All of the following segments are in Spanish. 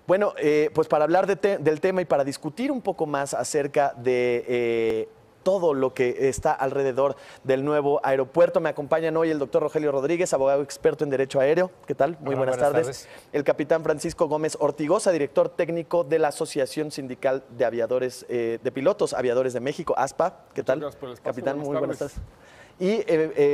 Bueno, pues para hablar del tema y para discutir un poco más acerca de todo lo que está alrededor del nuevo aeropuerto, me acompañan hoy el doctor Rogelio Rodríguez, abogado experto en Derecho Aéreo. ¿Qué tal? Muy buenas tardes. El capitán Francisco Gómez Ortigoza, director técnico de la Asociación Sindical de Aviadores, de Pilotos Aviadores de México, ASPA. ¿Qué tal? Gracias por el espacio. Capitán, muy buenas tardes. Y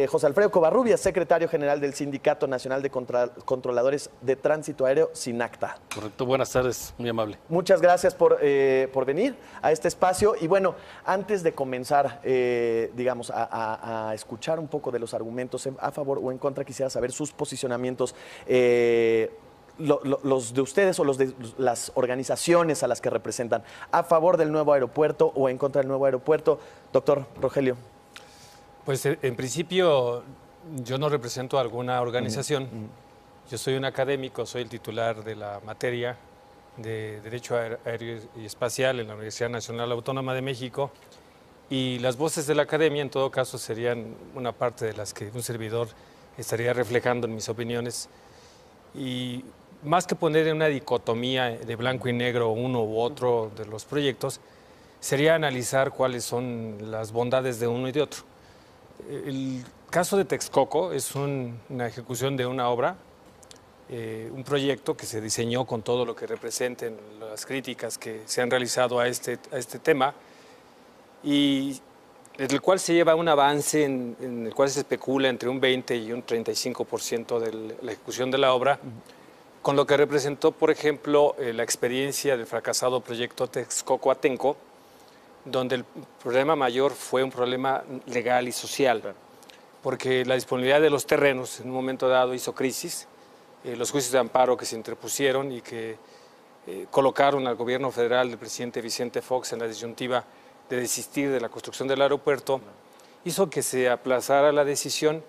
José Alfredo Covarrubias, secretario general del Sindicato Nacional de Controladores de Tránsito Aéreo, SINACTA. Correcto, buenas tardes, muy amable. Muchas gracias por venir a este espacio. Y bueno, antes de comenzar, digamos, a escuchar un poco de los argumentos a favor o en contra, quisiera saber sus posicionamientos. Los de ustedes o los de las organizaciones a las que representan, ¿a favor del nuevo aeropuerto o en contra del nuevo aeropuerto? Doctor Rogelio. Pues en principio yo no represento a alguna organización. Yo soy un académico, soy el titular de la materia de Derecho Aéreo y Espacial en la Universidad Nacional Autónoma de México, y las voces de la academia en todo caso serían una parte de las que un servidor estaría reflejando en mis opiniones. Y más que poner en una dicotomía de blanco y negro uno u otro de los proyectos, sería analizar cuáles son las bondades de uno y de otro. El caso de Texcoco es una ejecución de una obra, un proyecto que se diseñó con todo lo que representen las críticas que se han realizado a este tema, y en el cual se lleva un avance en el cual se especula entre un 20 y un 35% de la ejecución de la obra, con lo que representó, por ejemplo, la experiencia del fracasado proyecto Texcoco-Atenco, donde el problema mayor fue un problema legal y social, porque la disponibilidad de los terrenos en un momento dado hizo crisis, los juicios de amparo que se interpusieron y que colocaron al gobierno federal del presidente Vicente Fox en la disyuntiva de desistir de la construcción del aeropuerto, hizo que se aplazara la decisión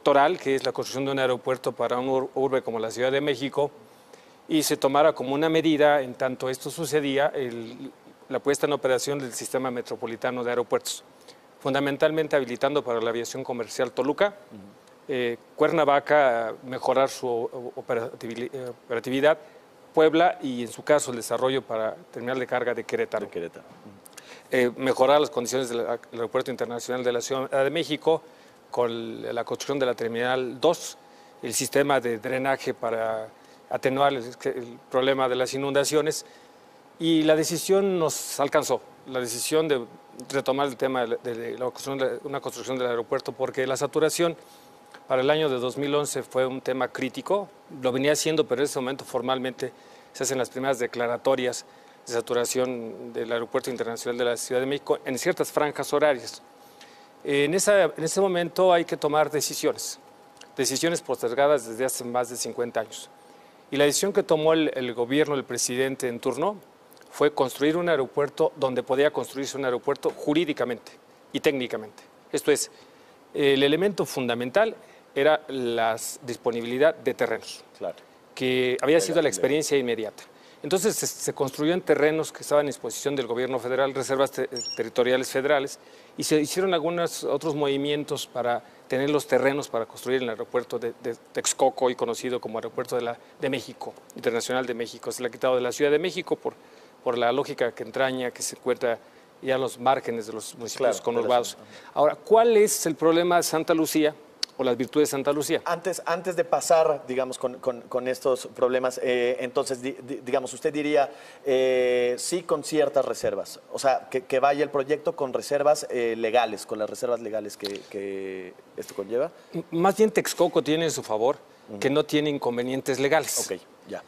toral, que es la construcción de un aeropuerto para una urbe como la Ciudad de México, y se tomara como una medida, en tanto esto sucedía, la puesta en operación del sistema metropolitano de aeropuertos, fundamentalmente habilitando para la aviación comercial Toluca, Cuernavaca, mejorar su operatividad, Puebla y en su caso el desarrollo para terminal de carga de Querétaro. Mejorar las condiciones del Aeropuerto Internacional de la Ciudad de México con la construcción de la Terminal 2, el sistema de drenaje para atenuar el problema de las inundaciones. Y la decisión nos alcanzó, la decisión de retomar el tema de una construcción del aeropuerto, porque la saturación para el año de 2011 fue un tema crítico, lo venía haciendo, pero en ese momento formalmente se hacen las primeras declaratorias de saturación del Aeropuerto Internacional de la Ciudad de México en ciertas franjas horarias. En ese momento hay que tomar decisiones postergadas desde hace más de 50 años. Y la decisión que tomó el gobierno, el presidente en turno, fue construir un aeropuerto donde podía construirse un aeropuerto jurídicamente y técnicamente. Esto es, el elemento fundamental era la disponibilidad de terrenos, que había sido la experiencia inmediata. Entonces se construyó en terrenos que estaban a disposición del gobierno federal, reservas territoriales federales, y se hicieron algunos otros movimientos para tener los terrenos para construir el aeropuerto de Texcoco, hoy conocido como Aeropuerto de México, Internacional de México. Se le ha quitado de la Ciudad de México por la lógica que entraña, que se encuentra ya a los márgenes de los municipios conurbados. Ahora, ¿cuál es el problema de Santa Lucía o las virtudes de Santa Lucía? Antes de pasar, digamos, con estos problemas, entonces, digamos, usted diría sí con ciertas reservas, o sea, que vaya el proyecto con reservas legales, con las reservas legales que esto conlleva. Más bien Texcoco tiene en su favor que no tiene inconvenientes legales. Ok, ya.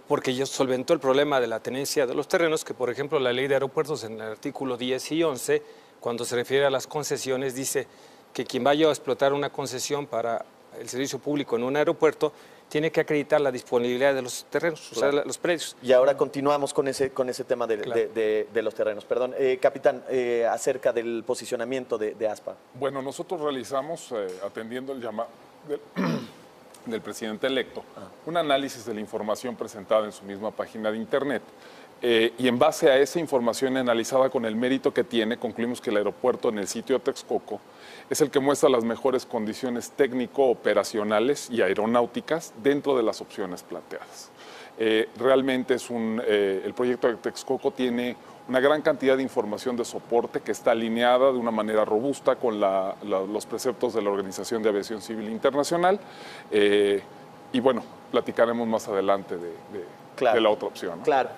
Porque ya solventó el problema de la tenencia de los terrenos, que por ejemplo la ley de aeropuertos en el artículo 10 y 11, cuando se refiere a las concesiones, dice que quien vaya a explotar una concesión para el servicio público en un aeropuerto tiene que acreditar la disponibilidad de los terrenos, o sea, los predios. Y ahora continuamos con ese tema de los terrenos. Perdón, capitán, acerca del posicionamiento de ASPA. Bueno, nosotros realizamos, atendiendo el llamado del presidente electo, un análisis de la información presentada en su misma página de internet. Y en base a esa información analizada con el mérito que tiene, concluimos que el aeropuerto en el sitio de Texcoco es el que muestra las mejores condiciones técnico-operacionales y aeronáuticas dentro de las opciones planteadas. Realmente es el proyecto de Texcoco tiene una gran cantidad de información de soporte que está alineada de una manera robusta con los preceptos de la Organización de Aviación Civil Internacional. Y bueno, platicaremos más adelante de la otra opción, ¿no? Claro.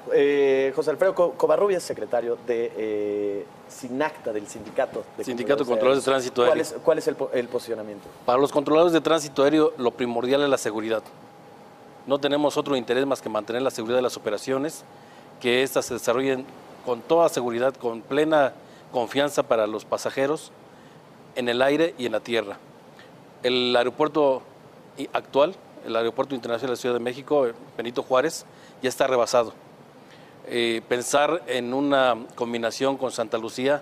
José Alfredo Covarrubias, secretario de SINACTA, del Sindicato de Controladores de Tránsito Aéreo. ¿Cuál es el posicionamiento? Para los controladores de tránsito aéreo, lo primordial es la seguridad. No tenemos otro interés más que mantener la seguridad de las operaciones, que éstas se desarrollen con toda seguridad, con plena confianza para los pasajeros en el aire y en la tierra. El aeropuerto actual, el Aeropuerto Internacional de la Ciudad de México, Benito Juárez, ya está rebasado. Pensar en una combinación con Santa Lucía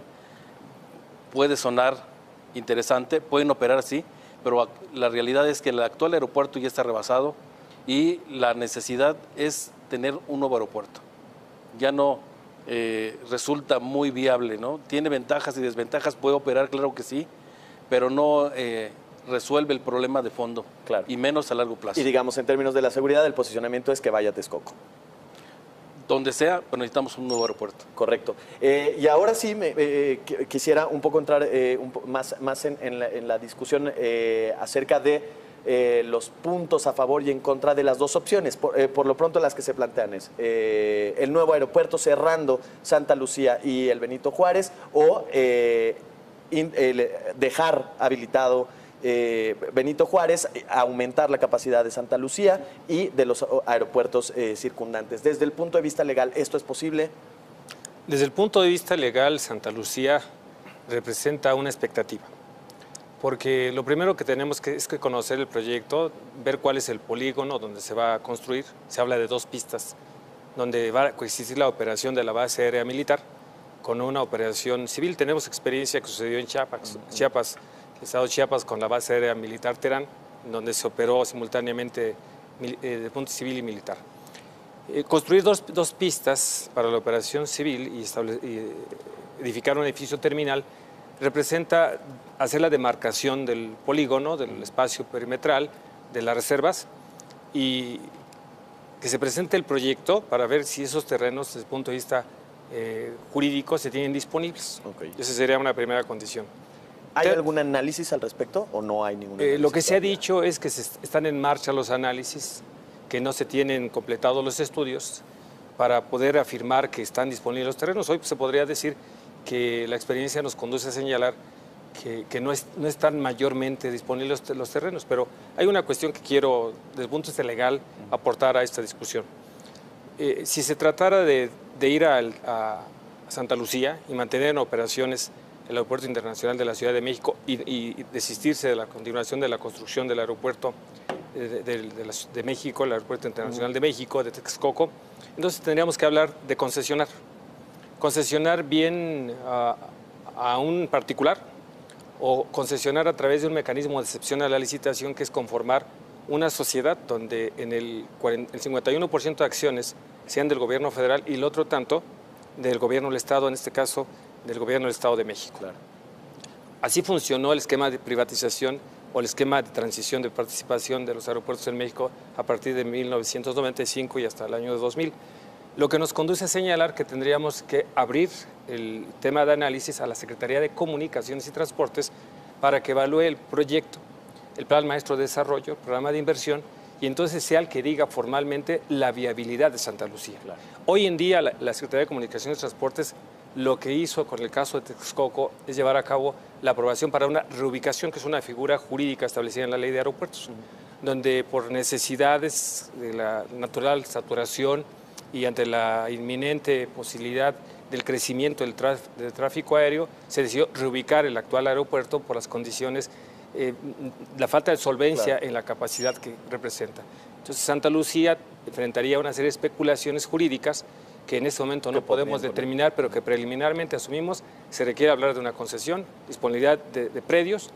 puede sonar interesante, pueden operar así, pero la realidad es que el actual aeropuerto ya está rebasado y la necesidad es tener un nuevo aeropuerto. Ya no resulta muy viable, ¿no? Tiene ventajas y desventajas, puede operar, claro que sí, pero no resuelve el problema de fondo, claro, y menos a largo plazo. Y digamos, en términos de la seguridad, el posicionamiento es que vaya a Texcoco. Donde sea, pero necesitamos un nuevo aeropuerto. Correcto. Y ahora sí quisiera un poco entrar más en la discusión acerca de los puntos a favor y en contra de las dos opciones. Por lo pronto las que se plantean es el nuevo aeropuerto cerrando Santa Lucía y el Benito Juárez, o dejar habilitado Benito Juárez, aumentar la capacidad de Santa Lucía y de los aeropuertos circundantes. Desde el punto de vista legal, ¿esto es posible? Desde el punto de vista legal, Santa Lucía representa una expectativa, porque lo primero que tenemos es que conocer el proyecto, ver cuál es el polígono donde se va a construir. Se habla de 2 pistas, donde va a coexistir la operación de la base aérea militar con una operación civil. Tenemos experiencia que sucedió en Chiapas, el estado de Chiapas, con la base aérea militar Terán, donde se operó simultáneamente de punto civil y militar. Construir dos pistas para la operación civil y edificar un edificio terminal representa hacer la demarcación del polígono, del espacio perimetral, de las reservas, y que se presente el proyecto para ver si esos terrenos, desde el punto de vista jurídico, se tienen disponibles. Okay. Esa sería una primera condición. ¿Hay algún análisis al respecto o no hay ningún análisis? Lo que se ha dicho es que están en marcha los análisis, que no se tienen completados los estudios para poder afirmar que están disponibles los terrenos. Hoy se podría decir que la experiencia nos conduce a señalar que no están mayormente disponibles los terrenos, pero hay una cuestión que quiero, desde el punto de vista legal, aportar a esta discusión. Si se tratara de ir a Santa Lucía y mantener en operaciones el Aeropuerto Internacional de la Ciudad de México y desistirse de la continuación de la construcción del aeropuerto de México, el Aeropuerto Internacional de México, de Texcoco, entonces tendríamos que hablar de concesionar. Concesionar bien a un particular, o concesionar a través de un mecanismo de excepción a la licitación, que es conformar una sociedad donde el 51% de acciones sean del gobierno federal y el otro tanto del gobierno del Estado, en este caso del gobierno del Estado de México. Claro. Así funcionó el esquema de privatización o el esquema de transición de participación de los aeropuertos en México a partir de 1995 y hasta el año 2000. Lo que nos conduce a señalar que tendríamos que abrir el tema de análisis a la Secretaría de Comunicaciones y Transportes para que evalúe el proyecto, el Plan Maestro de Desarrollo, el programa de inversión, y entonces sea el que diga formalmente la viabilidad de Santa Lucía. Claro. Hoy en día la Secretaría de Comunicaciones y Transportes lo que hizo con el caso de Texcoco es llevar a cabo la aprobación para una reubicación, que es una figura jurídica establecida en la Ley de Aeropuertos, donde por necesidades de la natural saturación y ante la inminente posibilidad del crecimiento del tráfico aéreo, se decidió reubicar el actual aeropuerto por las condiciones, la falta de solvencia, claro, en la capacidad que representa. Entonces Santa Lucía enfrentaría una serie de especulaciones jurídicas que en este momento no podemos determinar, pero que preliminarmente asumimos se requiere hablar de una concesión, disponibilidad de predios,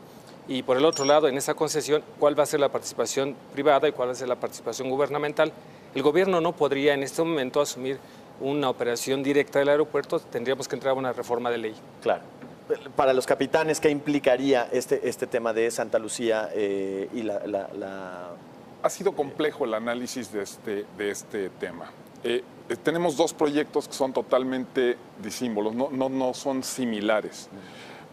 y por el otro lado, en esa concesión, cuál va a ser la participación privada y cuál va a ser la participación gubernamental. El gobierno no podría en este momento asumir una operación directa del aeropuerto, tendríamos que entrar a una reforma de ley. Claro. Para los capitanes, ¿qué implicaría este tema de Santa Lucía y ha sido complejo el análisis de este tema. Tenemos dos proyectos que son totalmente disímbolos, no son similares.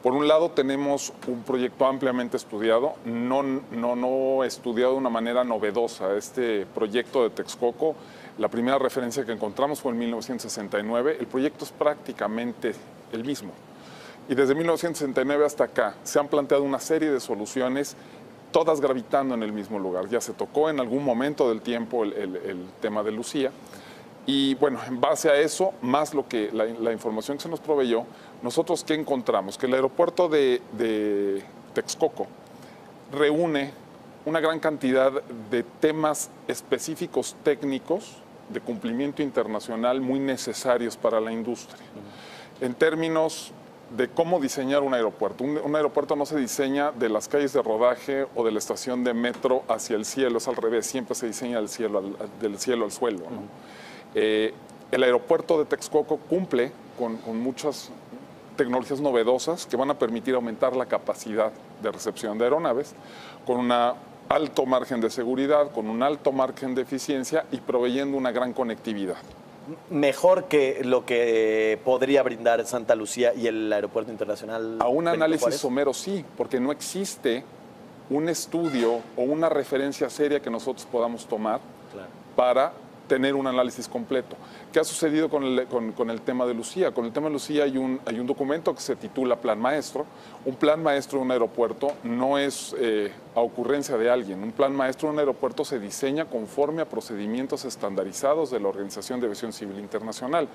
Por un lado, tenemos un proyecto ampliamente estudiado, no estudiado de una manera novedosa. Este proyecto de Texcoco, la primera referencia que encontramos fue en 1969. El proyecto es prácticamente el mismo. Y desde 1969 hasta acá se han planteado una serie de soluciones, todas gravitando en el mismo lugar. Ya se tocó en algún momento del tiempo el tema de Lucía. Y bueno, en base a eso, más lo que la información que se nos proveyó, nosotros ¿qué encontramos? Que el aeropuerto de Texcoco reúne una gran cantidad de temas específicos técnicos de cumplimiento internacional muy necesarios para la industria. En términos de cómo diseñar un aeropuerto. Un aeropuerto no se diseña de las calles de rodaje o de la estación de metro hacia el cielo, es al revés, siempre se diseña del cielo al suelo, ¿no? El aeropuerto de Texcoco cumple con muchas tecnologías novedosas que van a permitir aumentar la capacidad de recepción de aeronaves con un alto margen de seguridad, con un alto margen de eficiencia y proveyendo una gran conectividad. Mejor que lo que podría brindar Santa Lucía y el Aeropuerto Internacional. A un Benito análisis Juárez. somero sí, porque no existe un estudio o una referencia seria que nosotros podamos tomar para tener un análisis completo. ¿Qué ha sucedido con el tema de Lucía? Con el tema de Lucía hay un documento que se titula Plan Maestro. Un plan maestro de un aeropuerto no es a ocurrencia de alguien. Un plan maestro de un aeropuerto se diseña conforme a procedimientos estandarizados de la Organización de Aviación Civil Internacional.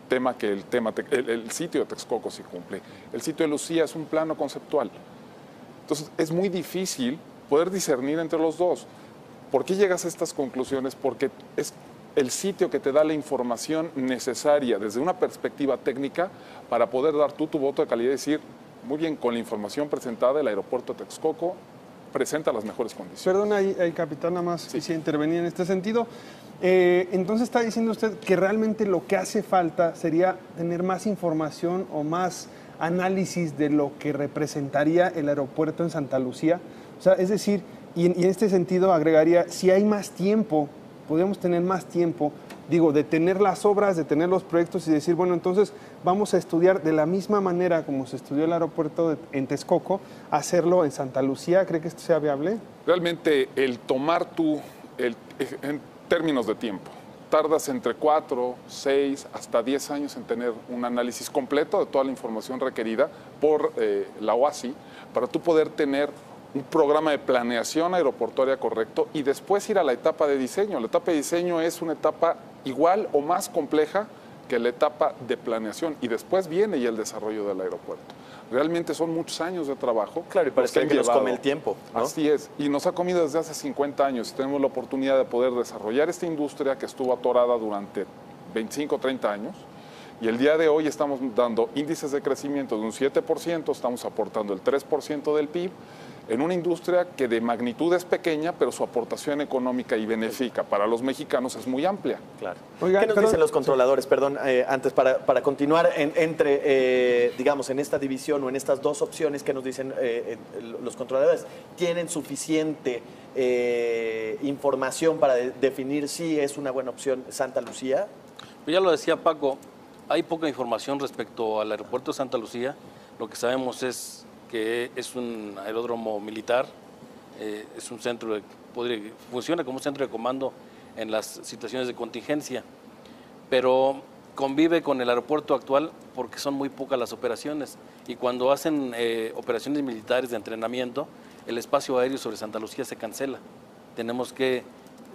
Tema que el sitio de Texcoco sí cumple. El sitio de Lucía es un plano conceptual. Entonces, es muy difícil poder discernir entre los dos. ¿Por qué llegas a estas conclusiones? Porque es el sitio que te da la información necesaria desde una perspectiva técnica para poder dar tú tu voto de calidad y decir, muy bien, con la información presentada, el aeropuerto de Texcoco presenta las mejores condiciones. Perdón, ahí capitán, nada más quisiera intervenir en este sentido. Entonces está diciendo usted que realmente lo que hace falta sería tener más información o más análisis de lo que representaría el aeropuerto en Santa Lucía. O sea, es decir, y en este sentido agregaría, si hay más tiempo, podemos tener más tiempo, digo, de tener las obras, de tener los proyectos y decir, bueno, entonces vamos a estudiar de la misma manera como se estudió el aeropuerto en Texcoco, hacerlo en Santa Lucía. ¿Cree que esto sea viable? Realmente el tomar en términos de tiempo, tardas entre 4, 6, hasta 10 años en tener un análisis completo de toda la información requerida por la OASI para tú poder tener un programa de planeación aeroportuaria correcto y después ir a la etapa de diseño. La etapa de diseño es una etapa igual o más compleja que la etapa de planeación y después viene ya el desarrollo del aeropuerto. Realmente son muchos años de trabajo. Claro, y parece que nos come el tiempo, ¿no? Así es, y nos ha comido desde hace 50 años. Tenemos la oportunidad de poder desarrollar esta industria que estuvo atorada durante 25 o 30 años. Y el día de hoy estamos dando índices de crecimiento de un 7%, estamos aportando el 3% del PIB, en una industria que de magnitud es pequeña, pero su aportación económica y benéfica para los mexicanos es muy amplia. Claro. Oiga, ¿Qué nos perdón, dicen los controladores? Perdón, antes para continuar digamos, en esta división o en estas dos opciones que nos dicen los controladores, ¿tienen suficiente información para definir si es una buena opción Santa Lucía? Pues ya lo decía Paco, hay poca información respecto al aeropuerto de Santa Lucía. Lo que sabemos es que es un aeródromo militar, es un centro, funciona como un centro de comando en las situaciones de contingencia, pero convive con el aeropuerto actual porque son muy pocas las operaciones y cuando hacen operaciones militares de entrenamiento, el espacio aéreo sobre Santa Lucía se cancela. Tenemos que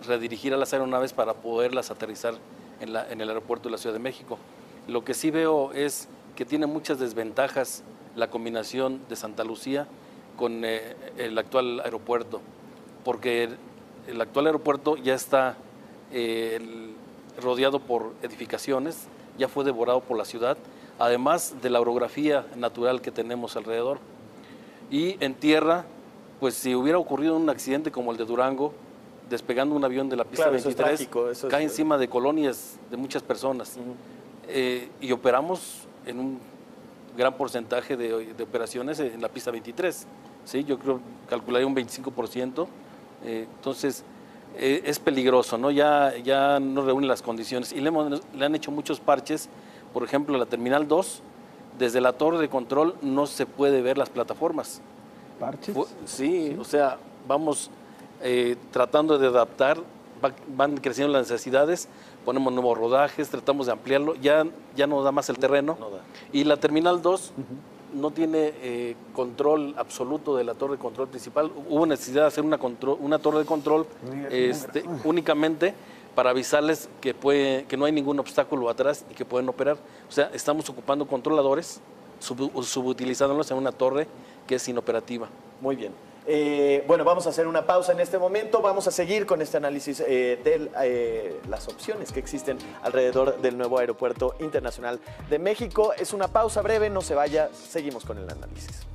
redirigir a las aeronaves para poderlas aterrizar en el aeropuerto de la Ciudad de México. Lo que sí veo es que tiene muchas desventajas la combinación de Santa Lucía con el actual aeropuerto, porque el actual aeropuerto ya está rodeado por edificaciones, ya fue devorado por la ciudad, además de la orografía natural que tenemos alrededor. Y en tierra, pues si hubiera ocurrido un accidente como el de Durango, despegando un avión de la pista 23, cae encima de colonias de muchas personas. Y operamos en un gran porcentaje de operaciones en la pista 23. ¿Sí? Yo creo, calcularía un 25%. Entonces, es peligroso, ¿no? Ya no reúne las condiciones y le han hecho muchos parches. Por ejemplo, la Terminal 2, desde la torre de control no se puede ver las plataformas. ¿Parches? Sí, o sea, vamos tratando de adaptar, van creciendo las necesidades, ponemos nuevos rodajes, tratamos de ampliarlo, ya no da más el terreno. No da. Y la Terminal 2 no tiene control absoluto de la torre de control principal. Hubo necesidad de hacer una torre de control únicamente para avisarles que no hay ningún obstáculo atrás y que pueden operar. O sea, estamos ocupando controladores, subutilizándolos en una torre que es inoperativa. Muy bien. Bueno, vamos a hacer una pausa en este momento. Vamos a seguir con este análisis de las opciones que existen alrededor del nuevo Aeropuerto Internacional de México. Es una pausa breve, no se vaya, seguimos con el análisis.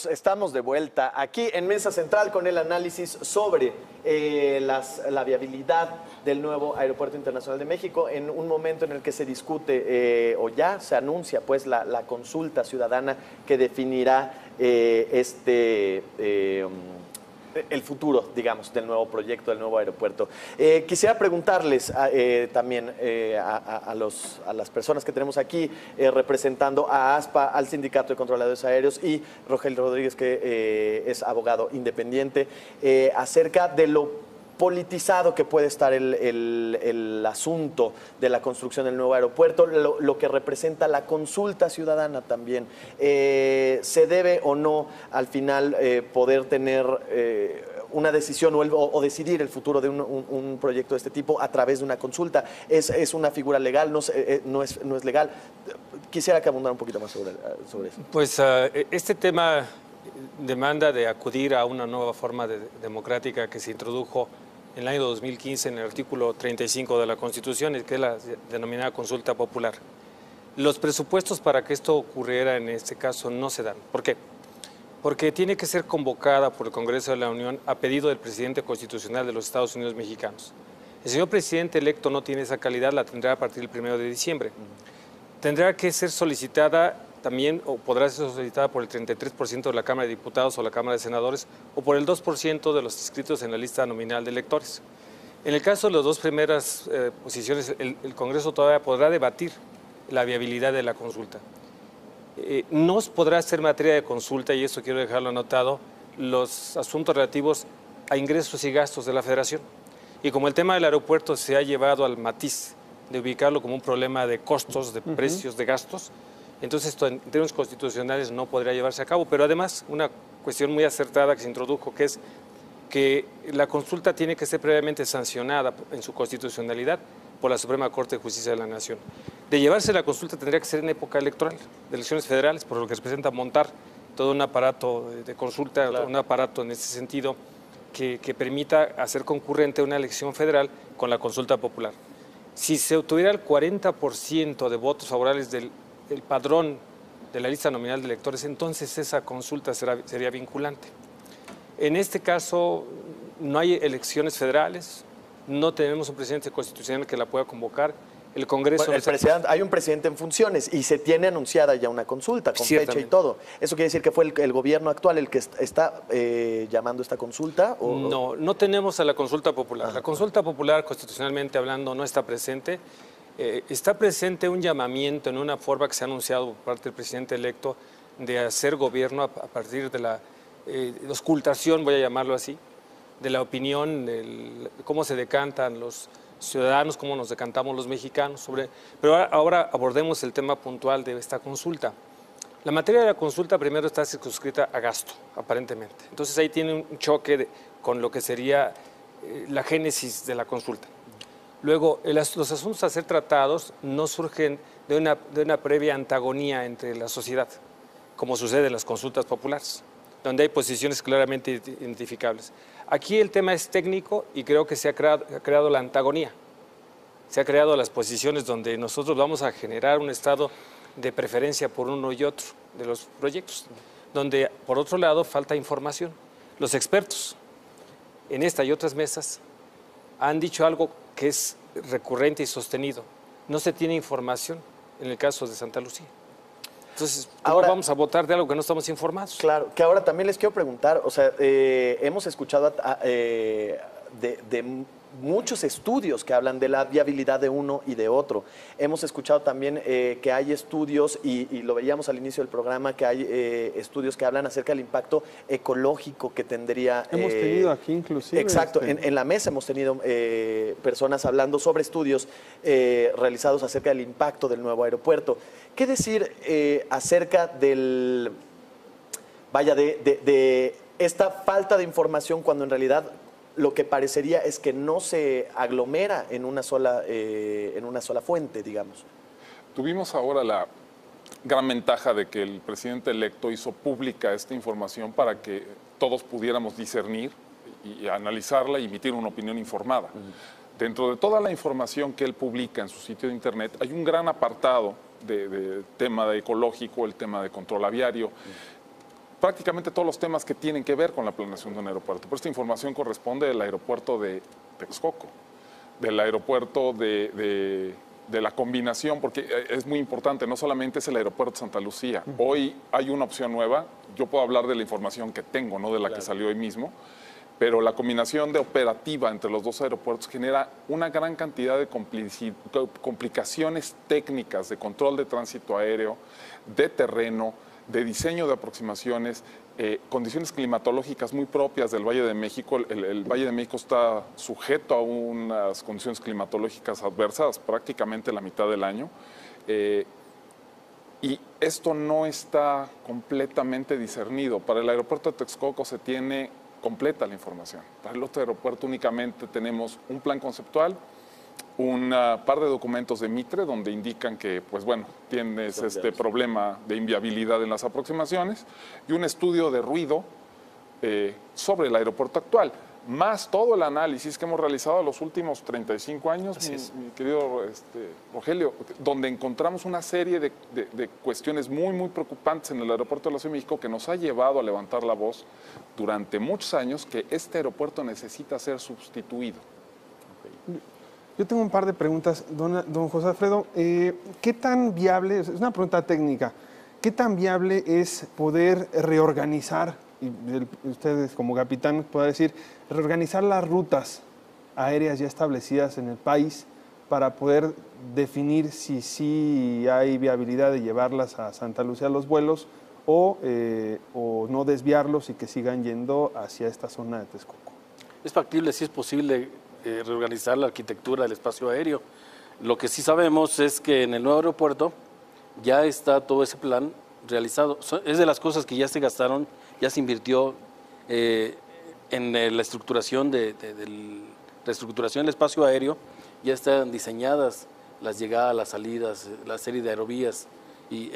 Estamos de vuelta aquí en Mesa Central con el análisis sobre la viabilidad del nuevo Aeropuerto Internacional de México en un momento en el que se discute o ya se anuncia pues la consulta ciudadana que definirá el futuro, digamos, del nuevo proyecto, del nuevo aeropuerto. Quisiera preguntarles también a las personas que tenemos aquí representando a ASPA, al Sindicato de Controladores Aéreos y Rogelio Rodríguez, que es abogado independiente, acerca de lo politizado que puede estar el asunto de la construcción del nuevo aeropuerto, lo que representa la consulta ciudadana también. ¿Se debe o no al final poder tener una decisión o decidir el futuro de un proyecto de este tipo a través de una consulta? ¿Es una figura legal? ¿No es legal? Quisiera que abundara un poquito más sobre eso. Pues este tema demanda de acudir a una nueva forma democrática que se introdujo en el año 2015 en el artículo 35 de la Constitución, que es la denominada consulta popular. Los presupuestos para que esto ocurriera en este caso no se dan. ¿Por qué? Porque tiene que ser convocada por el Congreso de la Unión a pedido del presidente constitucional de los Estados Unidos mexicanos. El señor presidente electo no tiene esa calidad, la tendrá a partir del 1 de diciembre. Tendrá que ser solicitada también, o podrá ser solicitada por el 33% de la Cámara de Diputados o la Cámara de Senadores, o por el 2% de los inscritos en la lista nominal de electores. En el caso de las dos primeras posiciones, el Congreso todavía podrá debatir la viabilidad de la consulta. No podrá ser materia de consulta, y eso quiero dejarlo anotado, los asuntos relativos a ingresos y gastos de la Federación. Y como el tema del aeropuerto se ha llevado al matiz de ubicarlo como un problema de costos, de precios, de gastos, entonces esto en términos constitucionales no podría llevarse a cabo. Pero además, una cuestión muy acertada que se introdujo, que es que la consulta tiene que ser previamente sancionada en su constitucionalidad por la Suprema Corte de Justicia de la Nación. De llevarse la consulta tendría que ser en época electoral, de elecciones federales, por lo que representa montar todo un aparato de consulta, claro, un aparato en ese sentido que permita hacer concurrente una elección federal con la consulta popular. Si se obtuviera el 40% de votos favorables del padrón de la lista nominal de electores, entonces esa consulta sería vinculante. En este caso no hay elecciones federales, no tenemos un presidente constitucional que la pueda convocar, el Congreso... Bueno, hay un presidente en funciones y se tiene anunciada ya una consulta con fecha y todo. ¿Eso quiere decir que fue el gobierno actual el que está llamando esta consulta? No, no tenemos a la consulta popular. La consulta popular, constitucionalmente hablando, no está presente. Está presente un llamamiento en una forma que se ha anunciado por parte del presidente electo de hacer gobierno a partir de la auscultación, voy a llamarlo así, de la opinión, cómo se decantan los ciudadanos, cómo nos decantamos los mexicanos. Pero ahora abordemos el tema puntual de esta consulta. La materia de la consulta primero está circunscrita a gasto, aparentemente. Entonces ahí tiene un choque con lo que sería la génesis de la consulta. Luego, los asuntos a ser tratados no surgen de una previa antagonía entre la sociedad, como sucede en las consultas populares, donde hay posiciones claramente identificables. Aquí el tema es técnico y creo que se ha creado la antagonía. Se ha creado las posiciones donde nosotros vamos a generar un estado de preferencia por uno y otro de los proyectos, donde por otro lado falta información. Los expertos en esta y otras mesas han dicho algo que es recurrente y sostenido. No se tiene información en el caso de Santa Lucía. Entonces, ¿cómo vamos a votar de algo que no estamos informados? Claro, que ahora también les quiero preguntar, o sea, hemos escuchado de muchos estudios que hablan de la viabilidad de uno y de otro. Hemos escuchado también que hay estudios, y lo veíamos al inicio del programa, que hay estudios que hablan acerca del impacto ecológico que tendría... Hemos tenido aquí inclusive... Exacto, en la mesa hemos tenido personas hablando sobre estudios realizados acerca del impacto del nuevo aeropuerto. ¿Qué decir acerca del... Vaya, de esta falta de información cuando en realidad lo que parecería es que no se aglomera en una sola fuente, digamos? Tuvimos ahora la gran ventaja de que el presidente electo hizo pública esta información para que todos pudiéramos discernir y analizarla y emitir una opinión informada. Dentro de toda la información que él publica en su sitio de internet hay un gran apartado de tema de ecológico, el tema de control aviario, prácticamente todos los temas que tienen que ver con la planeación de un aeropuerto. Pero esta información corresponde del aeropuerto de Texcoco, del aeropuerto de la combinación, porque es muy importante, no solamente es el aeropuerto de Santa Lucía. Hoy hay una opción nueva, yo puedo hablar de la información que tengo, no de la que salió hoy mismo, pero la combinación de operativa entre los dos aeropuertos genera una gran cantidad de complicaciones técnicas de control de tránsito aéreo, de terreno, de diseño de aproximaciones, condiciones climatológicas muy propias del Valle de México. El Valle de México está sujeto a unas condiciones climatológicas adversas prácticamente la mitad del año. Y esto no está completamente discernido. Para el aeropuerto de Texcoco se tiene completa la información. Para el otro aeropuerto únicamente tenemos un plan conceptual, un par de documentos de Mitre donde indican que, pues bueno, tienes este problema de inviabilidad en las aproximaciones y un estudio de ruido sobre el aeropuerto actual, más todo el análisis que hemos realizado en los últimos 35 años, mi querido Rogelio, donde encontramos una serie de cuestiones muy, muy preocupantes en el aeropuerto de la Ciudad de México que nos ha llevado a levantar la voz durante muchos años que este aeropuerto necesita ser sustituido. Yo tengo un par de preguntas, don José Alfredo. ¿Qué tan viable, es una pregunta técnica, qué tan viable es poder reorganizar, y ustedes como capitán pueden decir, reorganizar las rutas aéreas ya establecidas en el país para poder definir si sí hay viabilidad de llevarlas a Santa Lucía los vuelos o no desviarlos y que sigan yendo hacia esta zona de Texcoco? Es factible, sí es posible reorganizar la arquitectura del espacio aéreo. Lo que sí sabemos es que en el nuevo aeropuerto ya está todo ese plan realizado. Es de las cosas que ya se gastaron, ya se invirtió en la estructuración del espacio aéreo, ya están diseñadas las llegadas, las salidas, la serie de aerovías y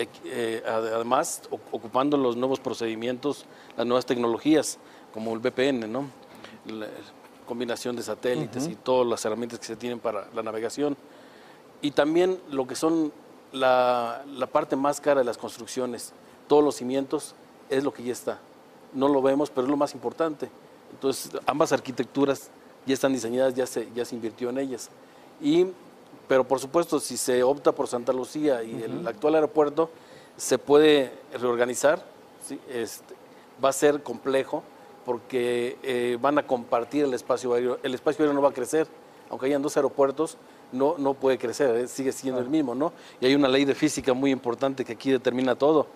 además ocupando los nuevos procedimientos, las nuevas tecnologías como el VPN, ¿no? La combinación de satélites y todas las herramientas que se tienen para la navegación. Y también lo que son la parte más cara de las construcciones, todos los cimientos, es lo que ya está. No lo vemos, pero es lo más importante. Entonces, ambas arquitecturas ya están diseñadas, ya se invirtió en ellas. Y pero por supuesto, si se opta por Santa Lucía y el actual aeropuerto, se puede reorganizar, ¿sí? Va a ser complejo porque van a compartir el espacio aéreo. El espacio aéreo no va a crecer, aunque hayan dos aeropuertos, no puede crecer, sigue siendo el mismo, ¿no? Y hay una ley de física muy importante que aquí determina todo.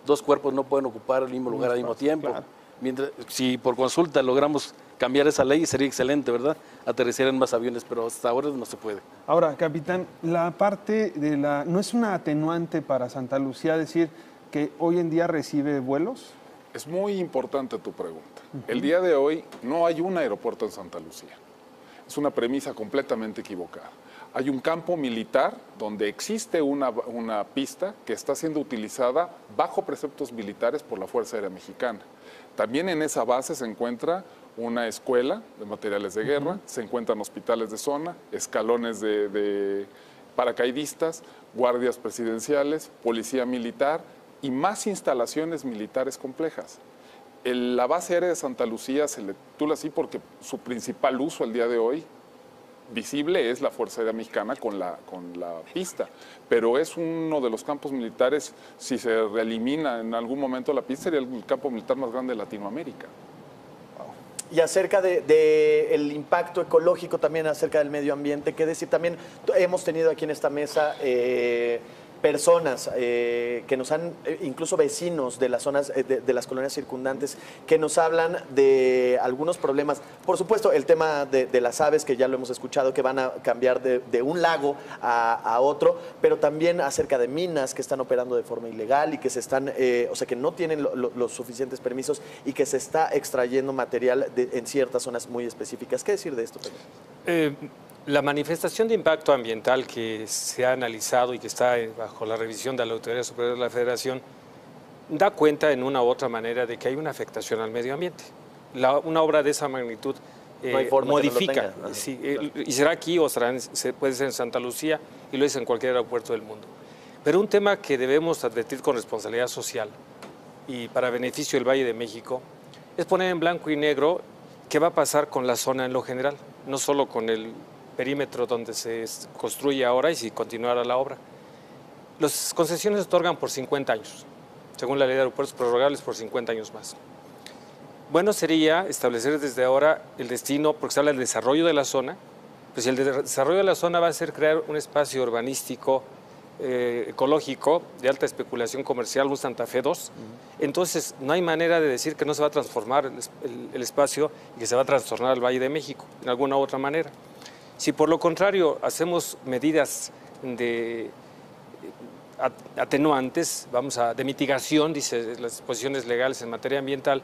Dos cuerpos no pueden ocupar el mismo lugar al mismo tiempo. Claro. Mientras, si por consulta logramos cambiar esa ley, sería excelente, ¿verdad? Aterrizar en más aviones, pero hasta ahora no se puede. Ahora, capitán, la parte de la... ¿No es una atenuante para Santa Lucía decir que hoy en día recibe vuelos? Es muy importante tu pregunta. El día de hoy no hay un aeropuerto en Santa Lucía. Es una premisa completamente equivocada. Hay un campo militar donde existe una pista que está siendo utilizada bajo preceptos militares por la Fuerza Aérea Mexicana. También en esa base se encuentra una escuela de materiales de guerra, se encuentran hospitales de zona, escalones de paracaidistas, guardias presidenciales, policía militar y más instalaciones militares complejas. La base aérea de Santa Lucía se le titula así porque su principal uso el día de hoy visible es la Fuerza Aérea Mexicana con la pista, pero es uno de los campos militares, si se reelimina en algún momento la pista, sería el campo militar más grande de Latinoamérica. Y acerca del impacto ecológico, también acerca del medio ambiente, ¿qué decir? También hemos tenido aquí en esta mesa personas que nos han, incluso vecinos de las zonas, de las colonias circundantes, que nos hablan de algunos problemas. Por supuesto, el tema de las aves, que ya lo hemos escuchado, que van a cambiar de un lago a otro, pero también acerca de minas que están operando de forma ilegal y que se están, o sea, que no tienen los suficientes permisos y que se está extrayendo material en ciertas zonas muy específicas. ¿Qué decir de esto, Pedro? La manifestación de impacto ambiental que se ha analizado y que está bajo la revisión de la Autoridad Superior de la Federación da cuenta en una u otra manera de que hay una afectación al medio ambiente. Una obra de esa magnitud No hay forma modifica, que no lo tenga. sí, y será aquí o puede ser en Santa Lucía y lo es en cualquier aeropuerto del mundo. Pero un tema que debemos advertir con responsabilidad social y para beneficio del Valle de México es poner en blanco y negro qué va a pasar con la zona en lo general, no solo con el perímetro donde se construye ahora y si continuara la obra. Las concesiones se otorgan por 50 años, según la ley de aeropuertos, prorrogables por 50 años más. Bueno sería establecer desde ahora el destino, porque se habla del desarrollo de la zona, pues el desarrollo de la zona va a ser crear un espacio urbanístico ecológico de alta especulación comercial, un Santa Fe 2. Entonces, no hay manera de decir que no se va a transformar el espacio y que se va a trastornar el Valle de México, en alguna u otra manera. Si por lo contrario hacemos medidas de atenuantes, de mitigación, dice las disposiciones legales en materia ambiental,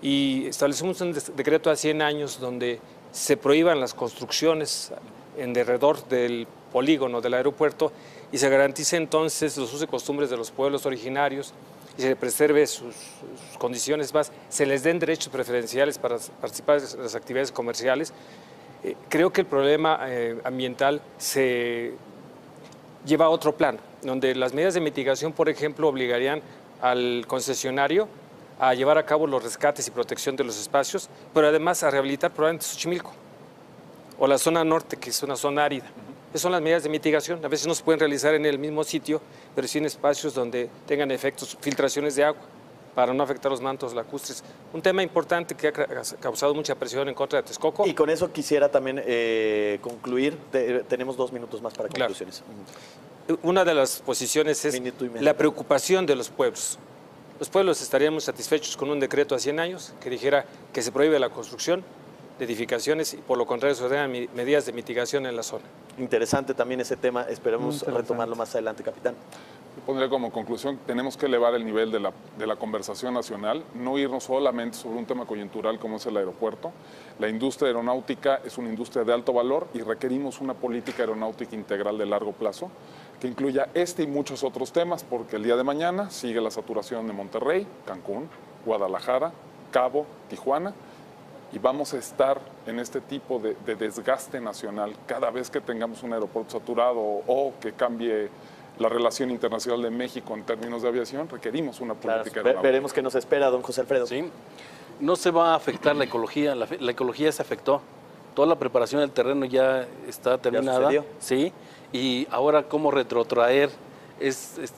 y establecemos un decreto a 100 años donde se prohíban las construcciones en derredor del polígono del aeropuerto y se garantice entonces los usos y costumbres de los pueblos originarios y se preserve sus condiciones más, se les den derechos preferenciales para participar en las actividades comerciales. Creo que el problema ambiental se lleva a otro plano, donde las medidas de mitigación, por ejemplo, obligarían al concesionario a llevar a cabo los rescates y protección de los espacios, pero además a rehabilitar probablemente Xochimilco o la zona norte, que es una zona árida. Esas son las medidas de mitigación. A veces no se pueden realizar en el mismo sitio, pero sí en espacios donde tengan efectos, filtraciones de agua, para no afectar los mantos lacustres. Un tema importante que ha causado mucha presión en contra de Texcoco. Y con eso quisiera también concluir. Tenemos 2 minutos más para conclusiones. Claro. Una de las posiciones es la preocupación de los pueblos. Los pueblos estaríamos satisfechos con un decreto a 100 años que dijera que se prohíbe la construcción de edificaciones y por lo contrario se ordenan medidas de mitigación en la zona. Interesante también ese tema. Esperemos retomarlo más adelante, capitán. Yo pondría como conclusión, tenemos que elevar el nivel de la conversación nacional, no irnos solamente sobre un tema coyuntural como es el aeropuerto. La industria aeronáutica es una industria de alto valor y requerimos una política aeronáutica integral de largo plazo que incluya este y muchos otros temas, porque el día de mañana sigue la saturación de Monterrey, Cancún, Guadalajara, Cabo, Tijuana, y vamos a estar en este tipo de desgaste nacional cada vez que tengamos un aeropuerto saturado o que cambie la relación internacional de México en términos de aviación, requerimos una política aeronáutica. Veremos qué nos espera, don José Alfredo. Sí. No se va a afectar la ecología se afectó. Toda la preparación del terreno ya está terminada. sucedió. Sí, y ahora cómo retrotraer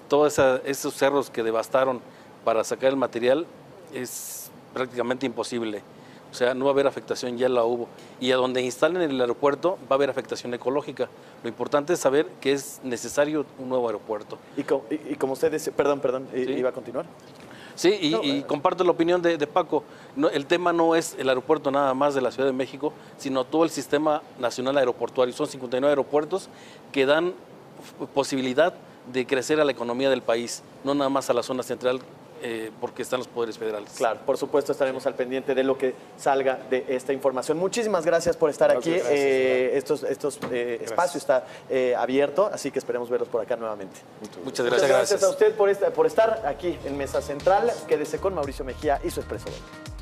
todos esos cerros que devastaron para sacar el material es prácticamente imposible. O sea, no va a haber afectación, ya la hubo. Y a donde instalen el aeropuerto va a haber afectación ecológica. Lo importante es saber que es necesario un nuevo aeropuerto. Y como usted dice, perdón, Sí. ¿iba a continuar? Sí, y comparto la opinión de Paco. No, el tema no es el aeropuerto nada más de la Ciudad de México, sino todo el sistema nacional aeroportuario. Son 59 aeropuertos que dan posibilidad de crecer a la economía del país, no nada más a la zona central, porque están los poderes federales. Claro, por supuesto estaremos al pendiente de lo que salga de esta información. Muchísimas gracias por estar aquí. Estos espacio está abierto, así que esperemos verlos por acá nuevamente. Muchas Muchas gracias. gracias a usted por estar aquí en Mesa Central. Quédese con Mauricio Mejía y su Expreso Doble.